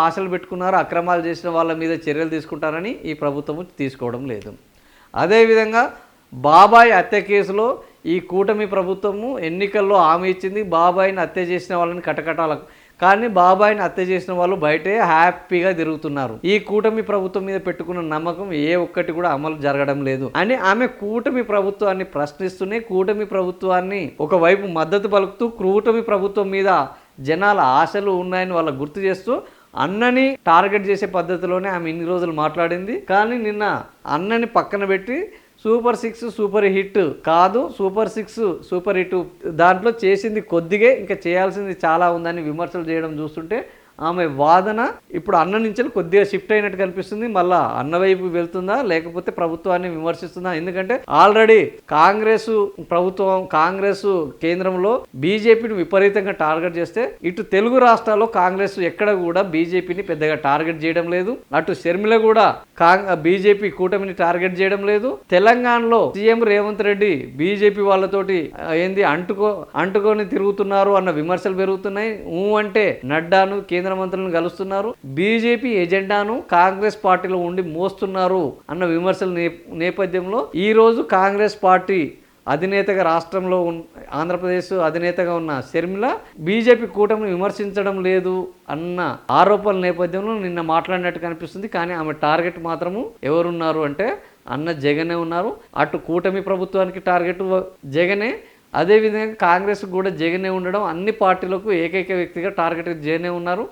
ఆశలు పెట్టుకున్నారు, అక్రమాలు చేసిన వాళ్ళ మీద చర్యలు తీసుకుంటారని ఈ ప్రభుత్వము తీసుకోవడం లేదు. అదేవిధంగా బాబాయ్ హత్య కేసులో ఈ కూటమి ప్రభుత్వము ఎన్నికల్లో హామీ ఇచ్చింది, బాబాయిని హత్య చేసిన వాళ్ళని కటకటాలకు. కానీ బాబాయిని హత్య చేసిన వాళ్ళు బయటే హ్యాపీగా తిరుగుతున్నారు. ఈ కూటమి ప్రభుత్వం మీద పెట్టుకున్న నమ్మకం ఏ ఒక్కటి కూడా అమలు జరగడం లేదు అని ఆమె కూటమి ప్రభుత్వాన్ని ప్రశ్నిస్తూనే, కూటమి ప్రభుత్వాన్ని ఒకవైపు మద్దతు పలుకుతూ, కూటమి ప్రభుత్వం మీద జనాల ఆశలు ఉన్నాయని వాళ్ళకు గుర్తు చేస్తూ అన్నని టార్గెట్ చేసే పద్ధతిలోనే ఆమె ఇన్ని రోజులు మాట్లాడింది. కానీ నిన్న అన్నని పక్కన పెట్టి సూపర్ 6 సూపర్ హిట్ కాదు, సూపర్ 6 సూపర్ హిట్ దాంట్లో చేసింది కొద్దిగే, ఇంకా చేయాల్సింది చాలా ఉందని విమర్శలు చేయడం చూస్తుంటే ఆమె వాదన ఇప్పుడు అన్న నుంచి కొద్దిగా షిఫ్ట్ అయినట్టు కనిపిస్తుంది. మళ్ళా అన్న వైపు వెళ్తుందా లేకపోతే ప్రభుత్వాన్ని విమర్శిస్తుందా? ఎందుకంటే ఆల్రెడీ కాంగ్రెస్ ప్రభుత్వం, కాంగ్రెస్ కేంద్రంలో బీజేపీని విపరీతంగా టార్గెట్ చేస్తే, ఇటు తెలుగు రాష్ట్రాల్లో కాంగ్రెస్ ఎక్కడ కూడా బీజేపీని పెద్దగా టార్గెట్ చేయడం లేదు. అటు షర్మిల కూడా బీజేపీ కూటమిని టార్గెట్ చేయడం లేదు. తెలంగాణలో సీఎం రేవంత్ రెడ్డి బీజేపీ వాళ్ళతోటి అంటుకొని తిరుగుతున్నారు అన్న విమర్శలు పెరుగుతున్నాయి. అంటే నడ్డాను కేంద్ర మంత్రులను కలుస్తున్నారు, బీజేపీ ఎజెండాను కాంగ్రెస్ పార్టీలో ఉండి మోస్తున్నారు అన్న విమర్శల నేపథ్యంలో ఈరోజు కాంగ్రెస్ పార్టీ అధినేతగా రాష్ట్రంలో ఆంధ్రప్రదేశ్ అధినేతగా ఉన్న షర్మిల బీజేపీ కూటమిని విమర్శించడం లేదు అన్న ఆరోపణల నేపథ్యంలో నిన్న మాట్లాడినట్టు కనిపిస్తుంది. కానీ ఆమె టార్గెట్ మాత్రము ఎవరున్నారు అంటే అన్న జగనే ఉన్నారు. అటు కూటమి ప్రభుత్వానికి టార్గెట్ జగనే, అదేవిధంగా కాంగ్రెస్ కూడా జగనే ఉండడం, అన్ని పార్టీలకు ఏకైక వ్యక్తిగా టార్గెట్ జగనే ఉన్నారు.